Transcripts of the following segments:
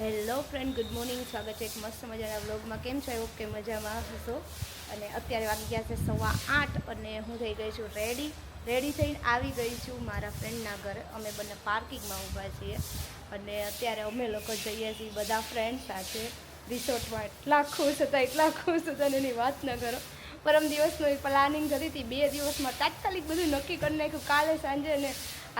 Hello friend, good morning. સ્વાગત છે એક મસ્ત મજાના વ્લોગમાં. કેમ છો? ઓકે, મજામાં હશો. અને અત્યારે વાગી ગયા છે 8:15 અને હું થઈ ગઈ છું રેડી થઈને આવી ગઈ છું મારા ફ્રેન્ડના ઘરે. અમે બંને પાર્કિંગમાં ઊભા છીએ અને અત્યારે અમે લોકો જઈએ છીએ બધા ફ્રેન્ડ સાથે રિસોર્ટમાં. એટલા ખુશ હતા અને એની વાત ન કરો. પરમ દિવસનું પ્લાનિંગ કરી હતી, 2 દિવસમાં તાત્કાલિક બધું નક્કી કરી નાખ્યું. કાલે સાંજે ને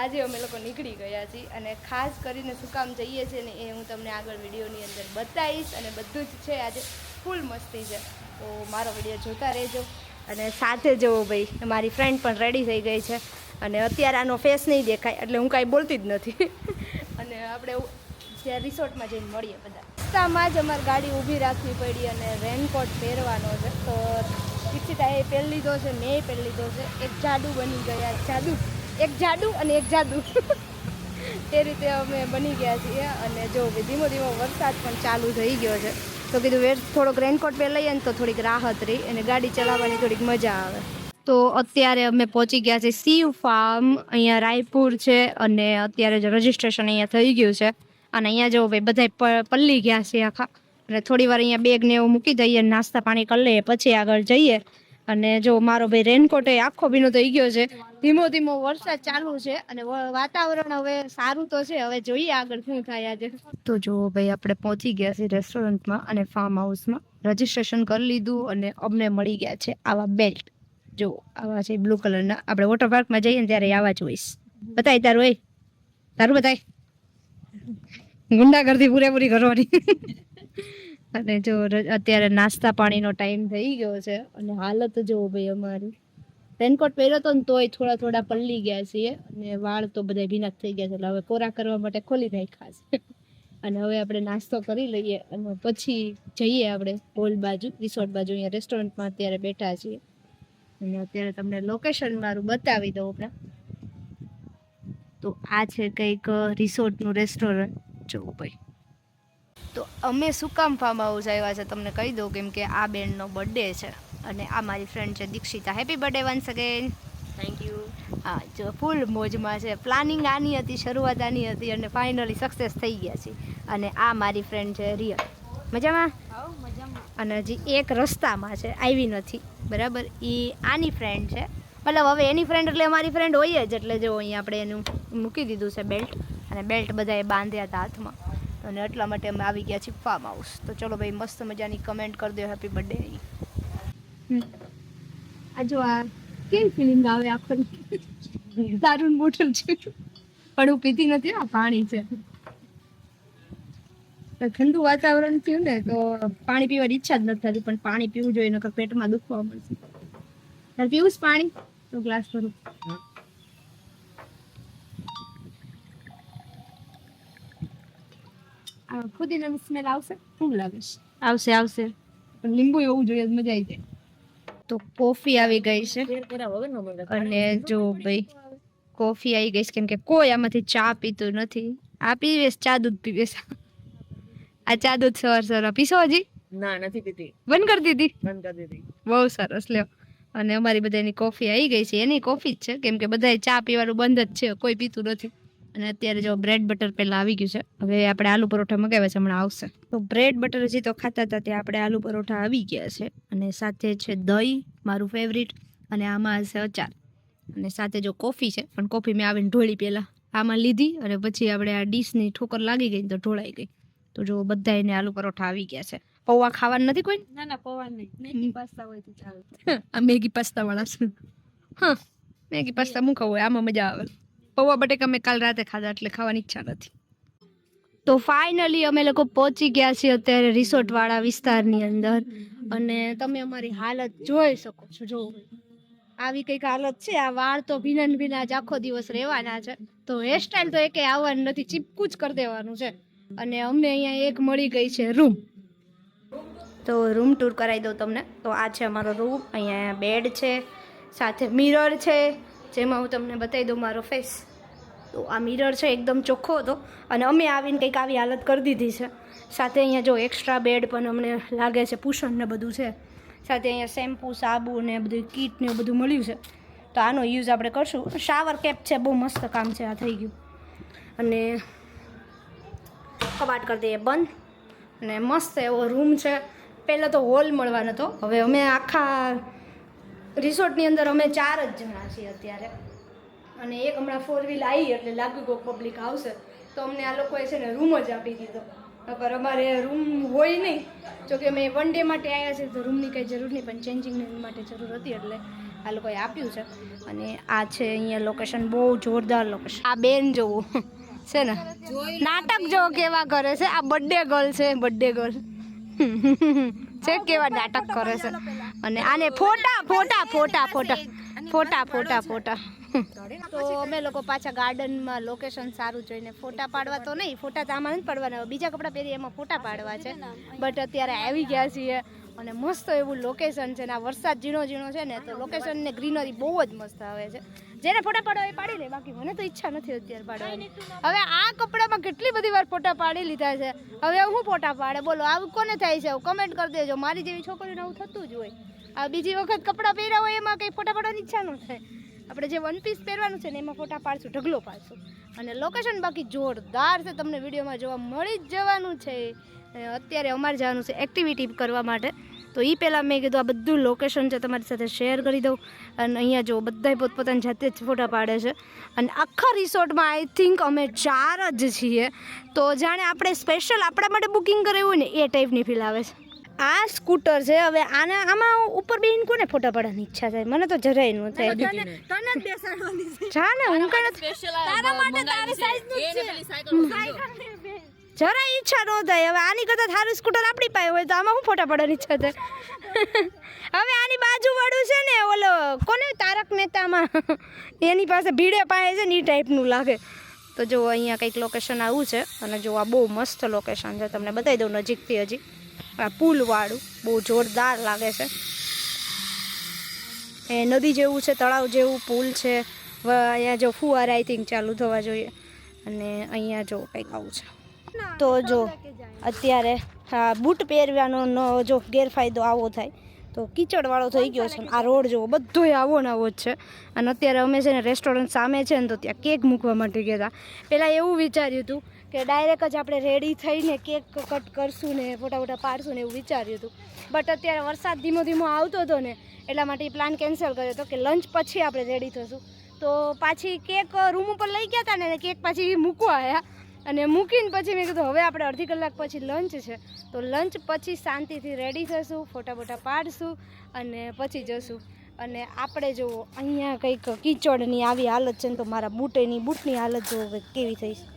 આજે અમે લોકો નીકળી ગયા છીએ અને ખાસ કરીને શું કામ જઈએ છીએ ને એ હું તમને આગળ વિડીયોની અંદર બતાવીશ. અને બધું જ છે, આજે ફૂલ મસ્તી છે, તો મારો વિડીયો જોતા રહેજો. અને સાથે જવો ભાઈ, મારી ફ્રેન્ડ પણ રેડી થઈ ગઈ છે અને અત્યારે આનો ફેસ નહીં દેખાય એટલે હું કાંઈ બોલતી જ નથી. અને આપણે ત્યાં રિસોર્ટમાં જઈને મળીએ બધા. રસ્તામાં જ અમારી ગાડી ઊભી રાખવી પડી અને રેનકોટ પહેરવાનો છે. તો દીક્ષિતાએ પહેરી લીધો છે, મેં પહેરી લીધો છે. એક જાદુ બની ગયા, એક જાદુ એ રીતે અમે બની ગયા છીએ. અને જો ધીમો વરસાદ પણ ચાલુ થઈ ગયો છે, તો કીધું થોડોક રેનકોટ પહેરી લઈએ ને તો થોડીક રાહત રહી અને ગાડી ચલાવવાની થોડીક મજા આવે. તો અત્યારે અમે પહોંચી ગયા છીએ શિવ ફાર્મ, અહીંયા રાયપુર છે. અને અત્યારે જો રજીસ્ટ્રેશન અહીંયા થઈ ગયું છે અને અહીંયા જો ભાઈ બધા પલ્લી ગયા છે આખા. અને થોડી વાર અહીંયા બેગ ને એવું મૂકી દઈએ, નાસ્તા પાણી કરી લઈએ, પછી આગળ જઈએ. અને જો મારો ભાઈ રેનકોટ એ આખો ભીનો થઈ ગયો છે. ધીમો વરસાદ ચાલુ છે અને વાતાવરણ હવે સારું તો છે. હવે જોઈએ આગળ શું થાય આજે. તો જો ભાઈ આપણે પહોંચી ગયા છીએ રેસ્ટોરન્ટમાં અને ફાર્મ હાઉસમાં. રજીસ્ટ્રેશન કરી લીધું અને અમને મળી ગયા છે આવા બેલ્ટ. જો આવા છે બ્લુ કલરના. આપણે વોટર પાર્કમાં જઈએ ને ત્યારે આવા જોઈશ. બતાય તારું બતાય. ગુંડાગર્દી પૂરેપૂરી કરવાની. અને જો અત્યારે નાસ્તા પાણીનો ટાઈમ થઈ ગયો છે અને હાલત જો ભાઈ અમારી. રેનકોટ પહેર્યો તો ને તોય થોડા પલળી ગયા છીએ અને વાળ તો બધા ભીના થઈ ગયા છે. એટલે હવે કોરા કરવા માટે ખોલી નાખ્યા છે. અને હવે આપણે નાસ્તો કરી લઈએ અને પછી જઈએ આપણે હોલ બાજુ, રિસોર્ટ બાજુ. અહીંયા રેસ્ટોરન્ટમાં અત્યારે બેઠા છીએ અને અત્યારે તમને લોકેશન મારું બતાવી દઉં આપણે. તો આ છે કંઈક રિસોર્ટનું રેસ્ટોરન્ટ. જોવું ભાઈ, તો અમે શું કામ ફાર્મ હાઉસ આવ્યા છે તમને કહી દઉં, કેમ કે આ બેનનો બર્થડે છે અને આ મારી ફ્રેન્ડ છે Dikshita. Happy birthday once again. Thank you. હા, જો ફૂલ મોજમાં છે. પ્લાનિંગ આની હતી, શરૂઆત આની હતી અને ફાઇનલી સક્સેસ થઈ ગયા છે. અને આ મારી ફ્રેન્ડ છે રિયલ. મજામાં? અને હજી એક રસ્તામાં છે, આવી નથી બરાબર. એ આની ફ્રેન્ડ છે, મતલબ હવે એની ફ્રેન્ડ એટલે અમારી ફ્રેન્ડ હોય જ. એટલે જો અહીંયા આપણે એનું મૂકી દીધું છે બેલ્ટ, અને બેલ્ટ બધાએ બાંધ્યા હતા હાથમાં. અને એટલા માટે અમે આવી ગયા છીએ ફાર્મ હાઉસ. તો ચલો ભાઈ, મસ્ત મજાની કમેન્ટ કરી દો હેપી બર્થડે. આ જો આ કેવી ફિલિંગ આવે આખો. દારૂની બોટલ છે પણ હું પીતી નથી, આ પાણી છે. ઠંડુ વાતાવરણ થયું ને તો પાણી પીવાની ઈચ્છા જ નથી થતી, પણ પાણી પીવું જોઈએ નકર પેટમાં દુખવા મળશે. તારે પીવું જ પાણી? તો ગ્લાસ ભરું. ફુદીનાની સ્મેલ આવશે? શું લાગે છે? આવશે પણ લીંબુ એવું જોઈએ, મજા આવી જાય. તો કોફી આવી ગઈ છે અને જો ભાઈ કોફી આવી ગઈ છે, કેમ કે કોઈ આમાંથી ચા પીતું નથી. આ પીવે ચા દૂધ પીવે. આ ચા દૂધ સવાર પીશો? હજી ના, નથી પીતી. બંધ કરી દીધી. બહુ સરસ. લ્યો. અને અમારી બધાની કોફી આવી ગઈ છે. એની કોફી જ છે, કેમ કે બધા ચા પીવાનું બંધ જ છે, કોઈ પીતું નથી. અને અત્યારે જો બ્રેડ બટર પહેલા આવી ગયું છે. હવે આપણે આલુ પરોઠા મગાવ્યા છે, હમણાં આવશે. તો બ્રેડ બટર હજી તો ખાતા હતા ત્યાં આપણે આલુ પરોઠા આવી ગયા છે. અને સાથે છે દહીં, મારું ફેવરિટ, અને આમાં હશે અચાર. અને સાથે જો કોફી છે, પણ કોફી મેં આવીને ઢોળી પહેલા આમાં લીધી અને પછી આપણે આ ડીશની ઠોકર લાગી ગઈ તો ઢોળાઈ ગઈ. તો જો બધા એને આલુ પરોઠા આવી ગયા છે. પૌવા ખાવાનું નથી કોઈ? ના, પૌવા નહીં. મેગી પાસ્તા હોય તો ચાલે. આ મેગી પાસ્તા વાળા છે. હા, મેગી પાસ્તા હું ખાવું હોય, આમાં મજા આવે. પૌવા બટેકા મેં કાલ રાતે ખાધા એટલે ખાવાની ઈચ્છા નથી. તો ફાઇનલી અમે લોકો પહોંચી ગયા છીએ અત્યારે રિસોર્ટ વાળા વિસ્તારની અંદર. અને તમે અમારી હાલત જોઈ શકો છો. જો આવી કંઈક હાલત છે. આ વાળ તો ભીના જ આખો દિવસ રહેવાના છે. તો હેરસ્ટાઈલ તો એકે આવવાનું નથી, ચીપકું જ કરી દેવાનું છે. અને અમને અહીંયા એક મળી ગઈ છે રૂમ. તો રૂમ ટૂર કરાવી દઉં તમને. તો આ છે અમારો રૂમ. અહીંયા બેડ છે, સાથે મિરર છે, જેમાં હું તમને બતાવી દઉં મારો ફેસ. તો આ મિરર છે એકદમ ચોખ્ખો હતો અને અમે આવીને કંઈક આવી હાલત કરી દીધી છે. સાથે અહીંયા જો એક્સ્ટ્રા બેડ પણ અમને લાગે છે, પુશન ને બધું છે. સાથે અહીંયા શેમ્પૂ, સાબુ ને બધું કીટ ને બધું મળ્યું છે. તો આનો યુઝ આપણે કરશું. શાવર કેપ છે, બહુ મસ્ત કામ છે આ થઈ ગયું. અને કબાટ કરી દઈએ બંધ. અને મસ્ત એવો રૂમ છે. પહેલાં તો હોલ મળવાનો હતો, હવે અમે આખા રિસોર્ટની અંદર અમે 4 જ જણા છીએ અત્યારે. અને એક હમણાં 4 વ્હીલ આવી એટલે લાગ્યું કોઈ પબ્લિક આવશે તો અમને આ લોકોએ છે ને રૂમ જ આપી દીધો. નકર અમારે રૂમ હોય નહીં, જોકે અમે 1 ડે માટે આવ્યા છીએ તો રૂમની કંઈ જરૂર નહીં, પણ ચેન્જિંગ માટે જરૂર હતી એટલે આ લોકોએ આપ્યું છે. અને આ છે અહીંયા લોકેશન, બહુ જોરદાર લોકેશન. આ બેન જોવું છે ને, નાટક જો કેવા કરે છે. આ બર્થડે ગર્લ છે, બર્થડે ગર્લ છે, કેવા નાટક કરે છે. અને આને ફોટા ફોટા ફોટા ફોટા ફોટા ફોટા ફોટા તો અમે લોકો પાછા ગાર્ડનમાં લોકેશન સારું જોઈને ફોટા પાડવા તો નહીં, ફોટા તો આમાં નથી પાડવાના, બીજા કપડાં પહેરી એમાં ફોટા પાડવા છે. બટ અત્યારે આવી ગયા છીએ અને મસ્ત એવું લોકેશન છે ને. આ વરસાદ ઝીણો ઝીણો છે ને તો લોકેશન ને ગ્રીનરી બહુ જ મસ્ત આવે છે. જેને ફોટા પાડવા એ પાડી લે, બાકી મને તો ઈચ્છા નથી અત્યારે પાડવાની. હવે આ કપડામાં કેટલી બધી વાર ફોટા પાડી લીધા છે, હવે હું ફોટા પાડે બોલો? આવું કોને થાય છે? કમેન્ટ કરી દેજો. મારી જેવી છોકરીને આવું થતું જ હોય. આ બીજી વખત કપડાં પહેર્યા હોય એમાં કંઈ ફોટા પાડવાની ઈચ્છા ન થાય. આપણે જે 1 પીસ પહેરવાનું છે ને એમાં ફોટા પાડશું, ઢગલો પાડશું. અને લોકેશન બાકી જોરદાર છે, તમને વિડીયોમાં જોવા મળી જ જવાનું છે. અત્યારે અમારે જવાનું છે એક્ટિવિટી કરવા માટે, તો એ પહેલાં મેં કીધું આ બધું લોકેશન છે તમારી સાથે શેર કરી દઉં. અને અહીંયા જો બધાય પોતપોતાની જાતે જ ફોટા પાડે છે. અને આખા રિસોર્ટમાં આઈ થિંક અમે 4 જ છીએ, તો જાણે આપણે સ્પેશિયલ આપણા માટે બુકિંગ કરાવ્યું હોય ને એ ટાઈપની ફીલ આવે છે. આ સ્કૂટર છે, હવે આમાં ઉપર બેહીને કોને ફોટા પાડવાની ઈચ્છા થાય? મને તો જરાય ન થાય. જા ને, હું કઈ જરાય ઈચ્છા ન થાય. હવે આની કરતાં સારું સ્કૂટર આપણી પાસે હોય તો આમાં હું ફોટા પાડવાની ઈચ્છા થાય? હવે આની બાજુ વાળું છે ને ઓલો કોને તારક મહેતામાં એની પાસે ભીડે પાસે છે ને એ ટાઈપનું લાગે. તો જો અહીંયા કંઈક લોકેશન આવું છે. અને જો આ બહુ મસ્ત લોકેશન છે, તમને બતાવી દઉં નજીકથી. હજી આ પુલવાળું બહુ જોરદાર લાગે છે. એ નદી જેવું છે, તળાવ જેવું પુલ છે. અહીંયા જો ફુવારા આઈ થિંક ચાલુ થવા જોઈએ. અને અહીંયા જો કંઈક આવું છે. તો જો અત્યારે હા બૂટ પહેરવાનો જો ગેરફાયદો આવો થાય તો કીચડવાળો થઈ ગયો છે. આ રોડ જો બધોય આવો ને આવો જ છે. અને અત્યારે અમે છે ને રેસ્ટોરન્ટ સામે છે ને તો ત્યાં કેક મૂકવા માટે ગયા હતા. પહેલાં એવું વિચાર્યું હતું કે ડાયરેક્ટ જ આપણે રેડી થઈને કેક કટ કરશું ને ફોટા પાડશું ને એવું વિચાર્યું હતું. બટ અત્યારે વરસાદ ધીમો ધીમો આવતો હતો ને એટલા માટે એ પ્લાન કેન્સલ કર્યો હતો કે લંચ પછી આપણે રેડી થશું. તો પાછી કેક રૂમ ઉપર લઈ ગયા હતા ને કેક પાછી મૂકવા આવ્યા. અને મૂકીને પછી મેં કીધું હવે આપણે અડધી કલાક પછી લંચ છે, તો લંચ પછી શાંતિથી રેડી થશું, ફોટા પાડશું અને પછી જશું. અને આપણે જો અહીંયા કંઈક કીચડની આવી હાલત છે ને તો મારા બૂટની હાલત જો કેવી થઈ છે.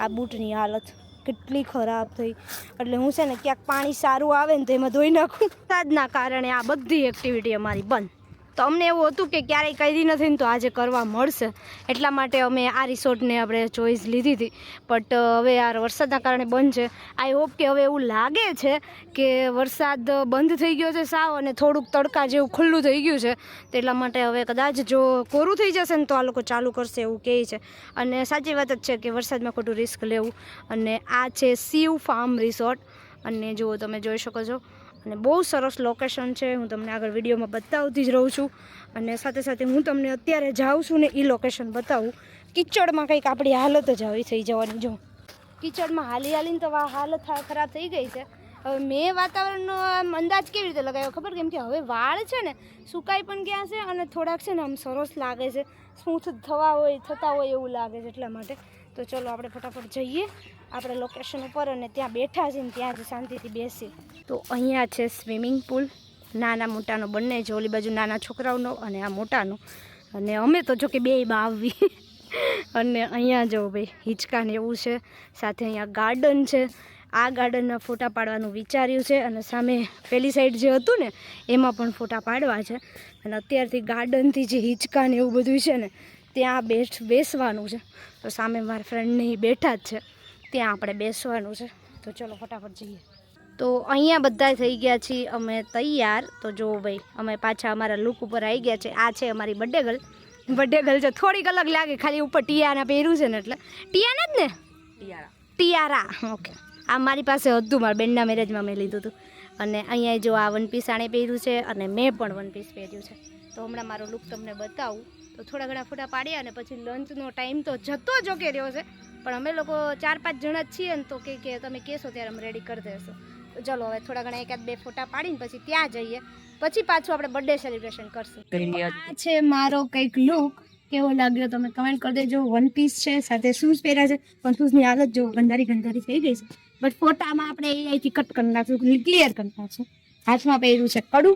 આ બૂટની હાલત કેટલી ખરાબ થઈ. એટલે હું છે ને ક્યાંક પાણી સારું આવે ને તો એમાં ધોઈ નાખું. વરસાદના કારણે આ બધી એક્ટિવિટી અમારી બંધ. તો અમને એવું હતું કે ક્યારેય કરી નથી ને તો આજે કરવા મળશે, એટલા માટે અમે આ રિસોર્ટને આપણે ચોઈસ લીધી હતી. બટ હવે યાર વરસાદના કારણે બંધ છે. આઈ હોપ કે હવે એવું લાગે છે કે વરસાદ બંધ થઈ ગયો છે સાવ, અને થોડુંક તડકા જેવું ખુલ્લું થઈ ગયું છે. તેટલા માટે હવે કદાચ જો કોરું થઈ જશે ને તો આ લોકો ચાલુ કરશે એવું કહે છે. અને સાચી વાત જ છે કે વરસાદમાં ખોટું રિસ્ક લેવું. અને આ છે શિવ ફાર્મ રિસોર્ટ. અને જો તમે જોઈ શકો છો, અને બહુ સરસ લોકેશન છે. હું તમને આગળ વિડીયોમાં બતાવતી જ રહું છું. અને સાથે સાથે હું તમને અત્યારે જાઉં છું ને એ લોકેશન બતાવું. કિચડમાં કંઈક આપણી હાલત જ આવી થઈ જવાની. જો કિચડમાં હાલીને તો હાલત ખરાબ થઈ ગઈ છે. હવે મેં વાતાવરણનો આમ અંદાજ કેવી રીતે લગાવ્યો ખબર? કેમ કે હવે વાળ છે ને સુકાઈ પણ ગયા છે અને થોડાક છે ને આમ સરસ લાગે છે, સ્મૂથ થતા હોય એવું લાગે છે. એટલા માટે તો ચલો આપણે ફટાફટ જઈએ આપણે લોકેશન ઉપર અને ત્યાં બેઠા છીએ ને ત્યાં જ શાંતિથી બેસીએ. તો અહીંયા છે સ્વિમિંગ પુલ, નાના મોટાનો બંને છે. ઓલી બાજુ નાના છોકરાઓનો અને આ મોટાનો. અને અમે તો જો કે બેયમાં આવી. અને અહીંયા જો ભાઈ હિંચકાને એવું છે. સાથે અહીંયા ગાર્ડન છે. આ ગાર્ડનના ફોટા પાડવાનું વિચાર્યું છે. અને સામે પેલી સાઈડ જે હતું ને એમાં પણ ફોટા પાડવા છે. અને અત્યારથી ગાર્ડનથી જે હિંચકાને એવું બધું છે ને ત્યાં બેસવાનું છે. તો સામે મારા ફ્રેન્ડને બેઠા જ છે, ત્યાં આપણે બેસવાનું છે. તો ચલો ફટાફટ જઈએ. તો અહીંયા બધા થઈ ગયા છીએ અમે તૈયાર. તો જો ભાઈ અમે પાછા અમારા લુક ઉપર આવી ગયા છે. આ છે અમારી બર્થડે ગર્લ છે. થોડીક અલગ લાગે, ખાલી ઉપર ટિયારા પહેર્યું છે ને એટલે. ટિયાના જ ને? ટિયારા. ઓકે. આ મારી પાસે હતું, મારા બેનના મેરેજમાં મેં લીધું હતું. અને અહીંયા જો આ 1 પીસ આણે પહેર્યું છે અને મેં પણ 1 પીસ પહેર્યું છે. તો હમણાં મારો લુક તમને બતાવું. તો થોડા ઘણા ફોટા પાડ્યા અને પછી લંચનો ટાઈમ તો જતો જો કે રહ્યો છે, પણ અમે લોકો 4-5 જણા જ છીએ ને તો કે તમે કહેશો ત્યારે અમે રેડી કરી દઈશું. તો ચલો હવે થોડા ઘણા 1-2 ફોટા પાડીને પછી ત્યાં જઈએ, પછી પાછું આપણે બર્થડે સેલિબ્રેશન કરશું. આ છે મારો કંઈક લુક, કેવો લાગ્યો તમે કમેન્ટ કરી દેજો. વન પીસ છે, સાથે શૂઝ પહેર્યા છે, પણ શૂઝની હાલત જો ગંધારી થઈ ગઈ છે. બટ ફોટામાં આપણે અહીંથી કટ કરી નાખશું, ક્લિયર કરી નાખશું. હાથમાં પહેર્યું છે કડું,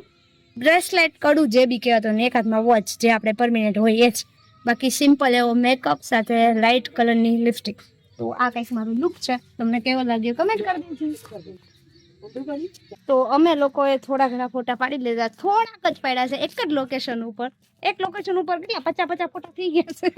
બ્રેસલેટ કડું જે બી કહેવાતો, ને એક હાથમાં વોચ જે આપણે પરમિનન્ટ હોય એ જ. બાકી સિમ્પલ એવો મેકઅપ સાથે લાઇટ કલરની લિપસ્ટિક. તો આ કંઈક મારું લુક છે. તમને કેવો લાગ્યો કમેન્ટ કરી દેજો. તો અમે લોકોએ થોડા ઘણા ફોટા પાડી લીધા, થોડાક જ પાડ્યા છે એક જ લોકેશન ઉપર. એક લોકેશન ઉપર કેટલા 50 ફોટા થઈ ગયા છે.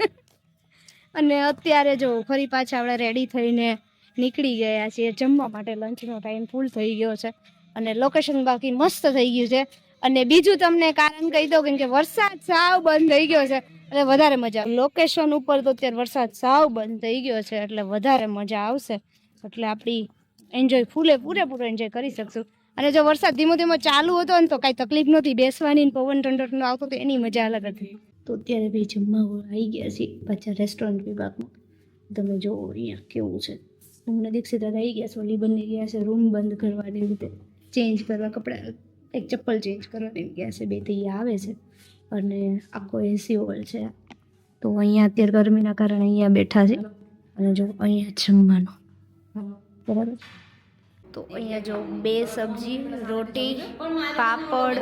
અને અત્યારે જો ફરી પાછા આપણે રેડી થઈને નીકળી ગયા છીએ જમવા માટે. લંચનો ટાઈમ ફૂલ થઈ ગયો છે અને લોકેશન બાકી મસ્ત થઈ ગયું છે. અને બીજું તમને કારણ કહી દઉં, કેમ કે વરસાદ સાવ બંધ થઈ ગયો છે એટલે વધારે મજા. લોકેશન ઉપર તો અત્યારે વરસાદ સાવ બંધ થઈ ગયો છે એટલે વધારે મજા આવશે. એટલે આપણી એન્જોય પૂરેપૂરો એન્જોય કરી શકશું. અને જો વરસાદ ધીમો ધીમો ચાલુ હતો ને તો કાંઈ તકલીફ નહોતી બેસવાની, પવન ઠંડો આવતો તો એની મજા અલગ હતી. તો અત્યારે ભાઈ જમવા આવી ગયા છીએ પાછા રેસ્ટોરન્ટ વિભાગમાં. તમે જો અહીંયા કેવું છે, અમને દીક્ષિત આવી ગયા છે, ઓલી બની ગયા છે રૂમ બંધ કરવાની રીતે, ચેન્જ કરવા કપડાં, એક ચપ્પલ ચેન્જ કરવાની ગયા છે, 2 તૈયાર આવે છે અને આખો એસી હોલ છે. તો અહીંયા અત્યારે ગરમીના કારણે અહીંયા બેઠા છે અને જો અહીંયા જમવાનું બરાબર. તો અહીંયા જો 2 સબ્જી, રોટી, પાપડ,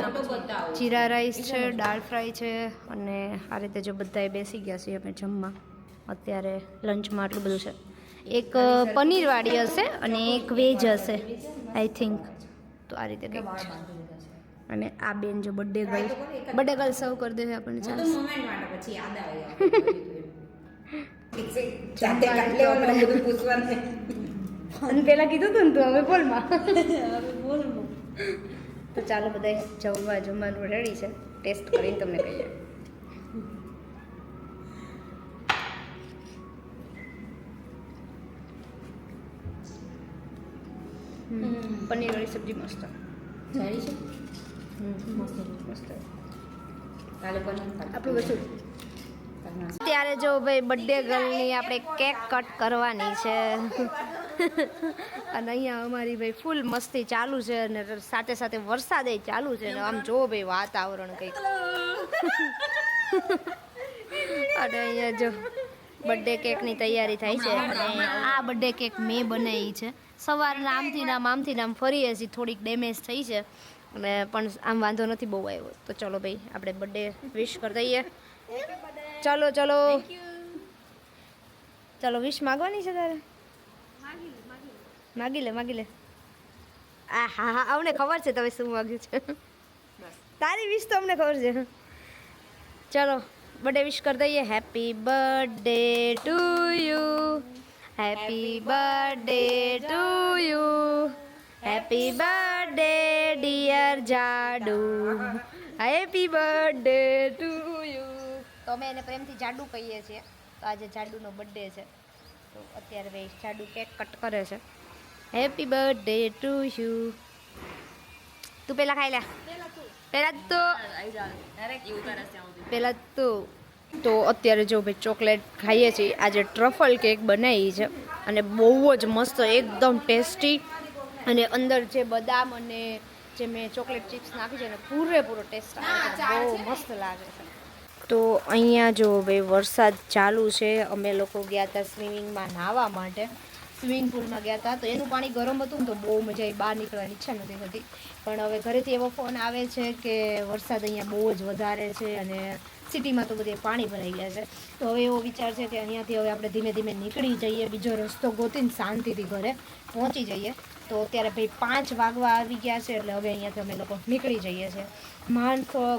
જીરા રાઈસ છે, દાળ ફ્રાય છે અને આ રીતે જો બધાએ બેસી ગયા છીએ અમે જમવા. અત્યારે લંચમાં આટલું બધું છે. એક પનીરવાળી હશે અને એક વેજ હશે આઈ થિંક. તો આ રીતે કંઈક છે. અને આ બેન જો બર્થડે ગર્લ સર્વ કરી દે આપણને ચાલશે. અને પેલા કીધું હતું ને તું હવે બોલમાં. તો ચાલો બધા જમવાનું રેડી છે, ટેસ્ટ કરીને તમને કહીએ. પનીરવાળી સબ્જી મસ્ત મસ્ત. આપણું બધું ત્યારે જો ભાઈ બર્થડે ગર્લની આપણે કેક કટ કરવાની છે અને અહીંયા અમારી ભાઈ ફૂલ મસ્તી ચાલુ છે અને સાથે સાથે વરસાદ ચાલુ છે. અને આમ જો ભાઈ વાતાવરણ કંઈક. અને અહીંયા જો બર્થડે કેકની તૈયારી થાય છે અને આ બર્થડે કેક મેં બનાવી છે. સવારના આમથી નામ ફરી હજી થોડીક ડેમેજ થઈ છે અને પણ આમ વાંધો નથી બહુ આવ્યો. તો ચલો ભાઈ આપણે બર્થડે વિશ કરી દઈએ. ચલો વિશ માગવાની છે તારે? માગી લે. હા અમને ખબર છે તમે શું માગ્યું છે. તારી વિશ તો અમને ખબર છે. ચલો બર્થડે વિશ કરી દઈએ. Happy birthday to you, happy birthday to you, happy birthday dear જાડુ, હેપી બર્થડે ટુ યુ. તો અમે એને પ્રેમથી જાડુ કહીએ છીએ. તો આજે જાડુનો બર્થડે છે તો અત્યારે ભાઈ જાડુ કેક કટ કરે છે. Happy birthday to you. તું પહેલાં ખાઈ લે. પહેલાં તો અત્યારે જો ભાઈ ચોકલેટ ખાઈએ છીએ. આજે ટ્રફલ કેક બનાવી છે અને બહુ જ મસ્ત, એકદમ ટેસ્ટી. અને અંદર જે બદામ અને જે મેં ચોકલેટ ચિપ્સ નાખી છે ને પૂરેપૂરો ટેસ્ટ આવે છે, બહુ મસ્ત લાગે છે. તો અહીંયા જો ભાઈ વરસાદ ચાલુ છે. અમે લોકો ગયા હતા સ્વિમિંગમાં નાહવા માટે, સ્વિમિંગ પુલમાં ગયા હતા. તો એનું પાણી ગરમ હતું ને તો બહુ મજા આવી, બહાર નીકળવાની ઈચ્છા નથી થતી. પણ હવે ઘરેથી એવો ફોન આવે છે કે વરસાદ અહીંયા બહુ જ વધારે છે અને સિટીમાં તો બધે પાણી ભરાઈ ગયા છે. તો હવે એવો વિચાર છે કે અહીંયાથી હવે આપણે ધીમે ધીમે નીકળી જઈએ, બીજો રસ્તો ગોતીને શાંતિથી ઘરે પહોંચી જઈએ. તો અત્યારે ભાઈ 5 વાગવા આવી ગયા છે એટલે હવે અહીંયાથી અમે લોકો નીકળી જઈએ છીએ.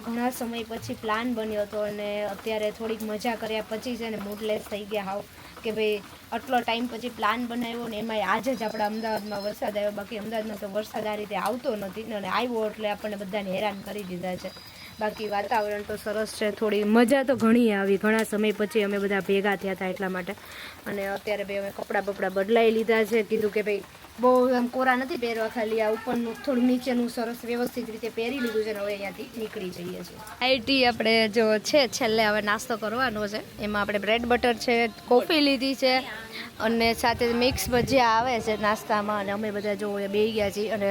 ઘણા સમય પછી પ્લાન બન્યો હતો અને અત્યારે થોડીક મજા કર્યા પછી છે ને મૂડલેસ થઈ ગયા હાવ કે ભાઈ આટલો ટાઈમ પછી પ્લાન બનાવ્યો ને એમાંય આજે જ આપણા અમદાવાદમાં વરસાદ આવ્યો. બાકી અમદાવાદમાં તો વરસાદ આ રીતે આવતો નથી અને આવ્યો એટલે આપણને બધાને હેરાન કરી દીધા છે. બાકી વાતાવરણ તો સરસ છે. થોડી મજા તો ઘણી આવી, ઘણા સમય પછી અમે બધા ભેગા થયા હતા એટલા માટે. અને અત્યારે ભાઈ અમે કપડાં બપડા બદલાઈ લીધા છે. કીધું કે ભાઈ બહુ આમ કોરા નથી પહેરવા, ખાલી આ ઉપરનું થોડું નીચેનું સરસ વ્યવસ્થિત રીતે પહેરી લીધું છે ને હવે અહીંયાથી નીકળી જઈએ છીએ. આઈટી આપણે જો છે છેલ્લે હવે નાસ્તો કરવાનો છે. એમાં આપણે બ્રેડ બટર છે, કોફી લીધી છે અને સાથે મિક્સ ભજીયા આવે છે નાસ્તામાં. અને અમે બધા જો બેસી ગયા છીએ અને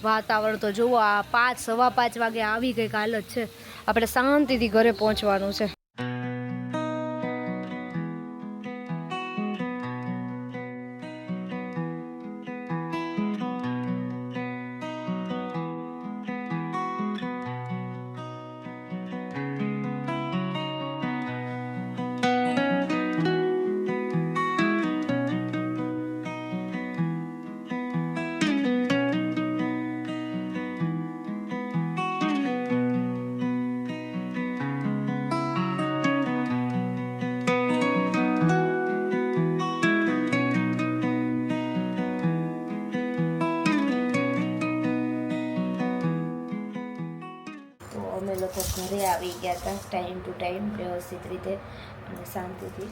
વાતાવરણ તો જુઓ, આ 5 સવા 5 વાગે આવી કંઈક હાલત છે. આપણે શાંતિથી ઘરે પહોંચવાનું છે. અમે લોકો ઘરે આવી ગયા હતા ટાઈમ ટુ ટાઈમ, વ્યવસ્થિત રીતે અને શાંતિથી.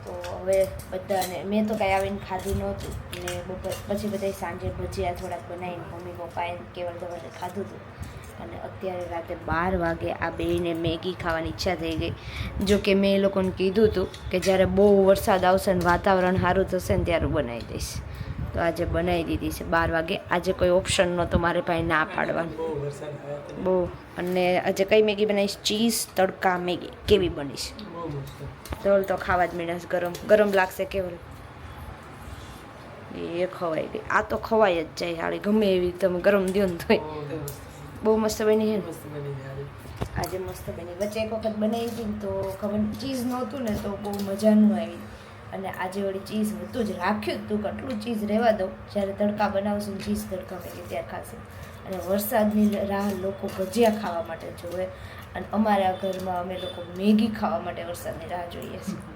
તો હવે બધાને મેં તો કાંઈ આવીને ખાધું નહોતું ને બપોર પછી બધાય સાંજે ભજીયા થોડાક બનાવીને મમ્મી પપ્પાએ કેવલ ધવલે ખાધું હતું. અને અત્યારે રાતે 12 વાગે આ બેયને મેગી ખાવાની ઈચ્છા થઈ ગઈ. જો કે મેં એ લોકોને કીધું હતું કે જ્યારે બહુ વરસાદ આવશે ને વાતાવરણ સારું થશે ને ત્યારે બનાવી દઈશ. તો આજે બનાવી દીધી છે 12 વાગે. આજે કોઈ ઓપ્શન નહોતો મારે પાસે ના પાડવાનું, બહુ. અને આજે કઈ મેગી બનાવીશ? ચીઝ તડકા મેગી. કેવી બનીશ? ધવલ તો ખાવા જ મીડાશ. ગરમ ગરમ લાગશે કેવલ. એ ખવાઈ ગઈ. આ તો ખવાય જ જાય હાળી, ગમે એવી તમે ગરમ દો ને તોય. બહુ મસ્ત બની છે ને આજે, મસ્ત બની. વચ્ચે એક વખત બનાવી હતી ને તો ખબર ચીઝ નહોતું ને તો બહુ મજા ન આવી. અને આજે વળી ચીઝ હતું જ, રાખ્યું જ તું કેટલું ચીઝ રહેવા દો, જ્યારે તડકા બનાવશું ચીઝ તડકા મેગી ત્યાં ખાશે. અને વરસાદની રાહ લોકો ભજીયા ખાવા માટે જોવે અને અમારા ઘરમાં અમે લોકો મેગી ખાવા માટે વરસાદની રાહ જોઈએ છીએ.